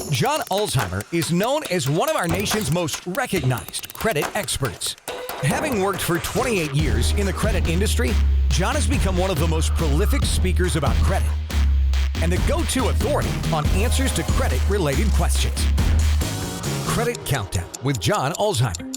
John Ulzheimer is known as one of our nation's most recognized credit experts. Having worked for 28 years in the credit industry, John has become one of the most prolific speakers about credit and the go-to authority on answers to credit-related questions. Credit Countdown with John Ulzheimer.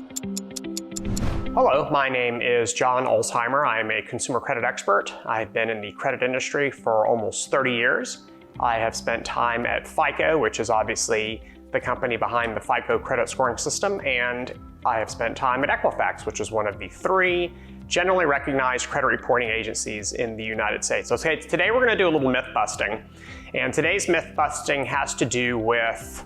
Hello, my name is John Ulzheimer. I am a consumer credit expert. I've been in the credit industry for almost 30 years. I have spent time at FICO, which is obviously the company behind the FICO credit scoring system, and I have spent time at Equifax, which is one of the 3 generally recognized credit reporting agencies in the United States. So today we're going to do a little myth busting, and today's myth busting has to do with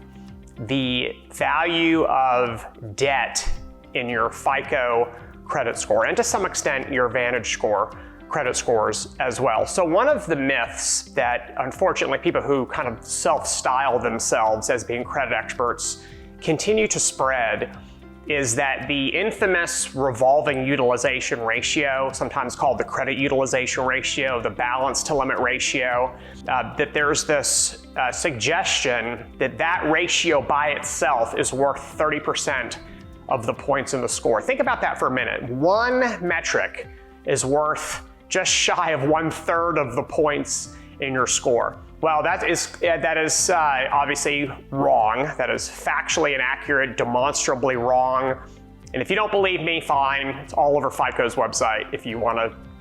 the value of debt in your FICO credit score, and to some extent your Vantage score credit scores as well. So one of the myths that unfortunately people who kind of self-style themselves as being credit experts continue to spread is that the infamous revolving utilization ratio, sometimes called the credit utilization ratio, the balance to limit ratio, that there's this suggestion that that ratio by itself is worth 30% of the points in the score. Think about that for a minute. One metric is worth just shy of 1/3 of the points in your score. Well, that is obviously wrong. That is factually inaccurate, demonstrably wrong. And if you don't believe me, fine. It's all over FICO's website if you want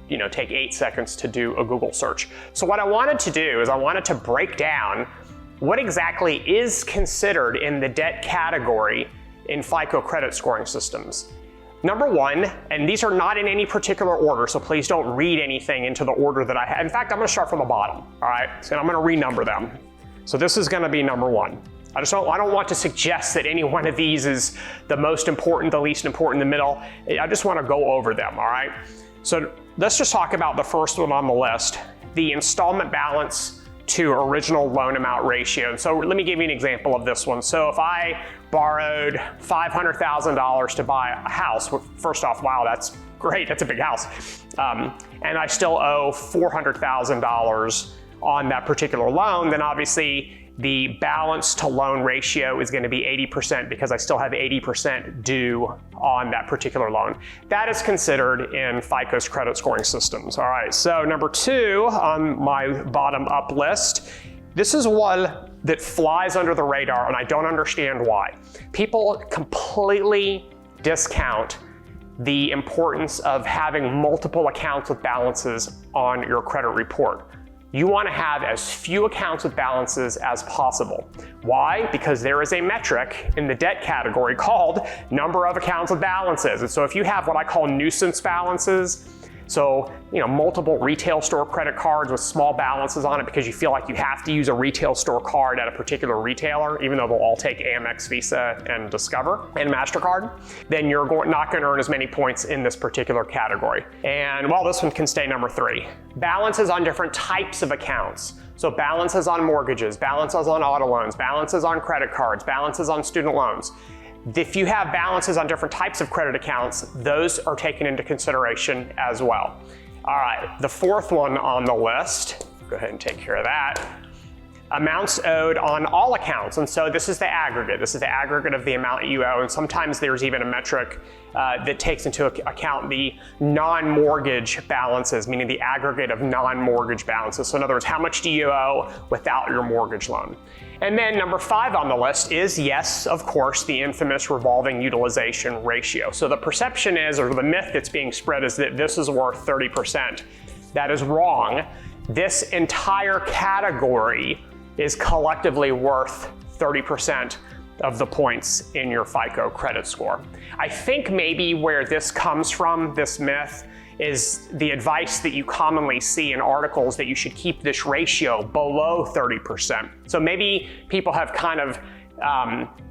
to, take 8 seconds to do a Google search. So what I wanted to do is I wanted to break down what exactly is considered in the debt category in FICO credit scoring systems. Number 1, and these are not in any particular order, so please don't read anything into the order that I have. In fact, I'm going to start from the bottom, all right? So I'm going to renumber them. So this is going to be number 1. I don't want to suggest that any one of these is the most important, the least important, the middle. I just want to go over them, all right? So let's just talk about the first one on the list, the installment balance to original loan amount ratio. And so let me give you an example of this one. So if I borrowed $500,000 to buy a house, first off, wow, that's great, that's a big house. And I still owe $400,000 on that particular loan, then obviously the balance to loan ratio is going to be 80% because I still have 80% due on that particular loan. That is considered in FICO's credit scoring systems. All right, so number 2 on my bottom up list, this is one that flies under the radar and I don't understand why. People completely discount the importance of having multiple accounts with balances on your credit report. You want to have as few accounts with balances as possible. Why? Because there is a metric in the debt category called number of accounts with balances. And so if you have what I call nuisance balances, so multiple retail store credit cards with small balances on it because you feel like you have to use a retail store card at a particular retailer, even though they'll all take Amex, Visa, and Discover, and MasterCard, then you're not going to earn as many points in this particular category. And well, this one can stay number 3. Balances on different types of accounts. So balances on mortgages, balances on auto loans, balances on credit cards, balances on student loans. If you have balances on different types of credit accounts, those are taken into consideration as well. All right, the 4th one on the list, go ahead and take care of that. Amounts owed on all accounts. And so this is the aggregate. This is the aggregate of the amount you owe. And sometimes there's even a metric that takes into account the non-mortgage balances, meaning the aggregate of non-mortgage balances. So in other words, how much do you owe without your mortgage loan? And then number 5 on the list is, yes, of course, the infamous revolving utilization ratio. So the perception is, or the myth that's being spread is that this is worth 30%. That is wrong. This entire category is collectively worth 30% of the points in your FICO credit score. I think maybe where this comes from, this myth, is the advice that you commonly see in articles that you should keep this ratio below 30%. So maybe people have kind of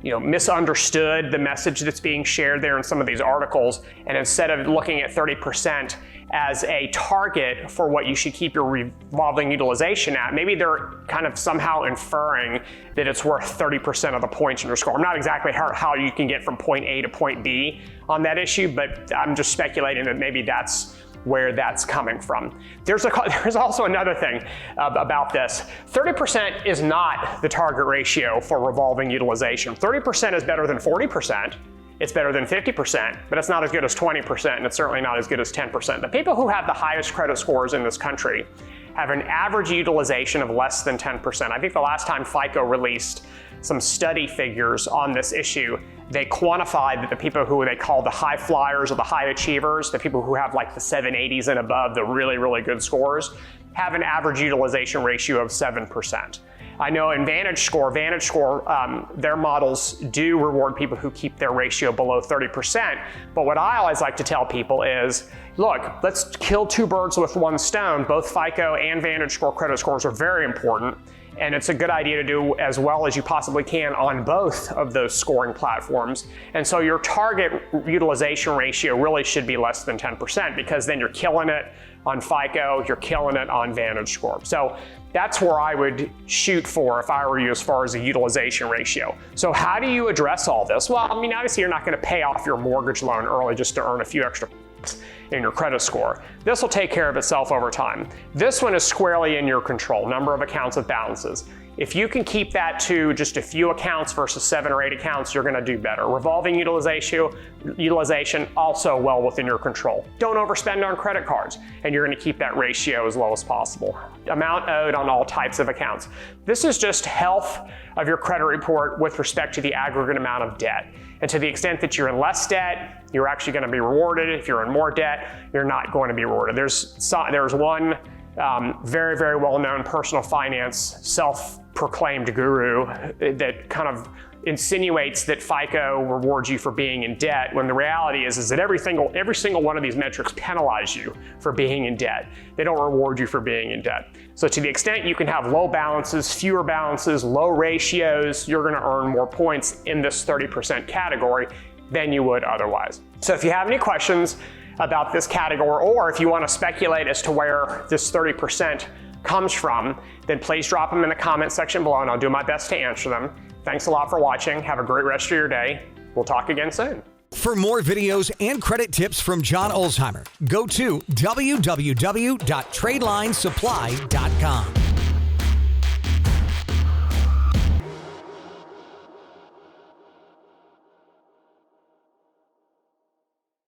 misunderstood the message that's being shared there in some of these articles, and instead of looking at 30% as a target for what you should keep your revolving utilization at, maybe they're kind of somehow inferring that it's worth 30% of the points in your score. I'm not exactly how you can get from point A to point B on that issue, but I'm just speculating that maybe that's where that's coming from. There's also another thing about this. 30% is not the target ratio for revolving utilization. 30% is better than 40%. It's better than 50%, but it's not as good as 20%, and it's certainly not as good as 10%. The people who have the highest credit scores in this country have an average utilization of less than 10%. I think the last time FICO released some study figures on this issue, they quantified that the people who they call the high flyers or the high achievers, the people who have like the 780s and above, the really, really good scores, have an average utilization ratio of 7%. I know in VantageScore, their models do reward people who keep their ratio below 30%. But what I always like to tell people is, look, let's kill two birds with one stone. Both FICO and VantageScore credit scores are very important. And it's a good idea to do as well as you possibly can on both of those scoring platforms. And so your target utilization ratio really should be less than 10%, because then you're killing it on FICO, you're killing it on VantageScore. So that's where I would shoot for if I were you as far as a utilization ratio. So how do you address all this? Well, I mean, obviously you're not going to pay off your mortgage loan early just to earn a few extra in your credit score. This will take care of itself over time. This one is squarely in your control, number of accounts with balances. If you can keep that to just a few accounts versus 7 or 8 accounts, you're going to do better. Revolving utilization also well within your control. Don't overspend on credit cards, and you're going to keep that ratio as low as possible. Amount owed on all types of accounts. This is just health of your credit report with respect to the aggregate amount of debt. And to the extent that you're in less debt, you're actually going to be rewarded. If you're in more debt, you're not going to be rewarded. There's one very, very well-known personal finance self-proclaimed guru that kind of insinuates that FICO rewards you for being in debt, when the reality is that every single one of these metrics penalize you for being in debt. They don't reward you for being in debt. So to the extent you can have low balances, fewer balances, low ratios, you're going to earn more points in this 30% category than you would otherwise. So if you have any questions about this category, or if you want to speculate as to where this 30% comes from, then please drop them in the comment section below and I'll do my best to answer them. Thanks a lot for watching. Have a great rest of your day. We'll talk again soon. For more videos and credit tips from John Ulzheimer, go to www.tradelinesupply.com.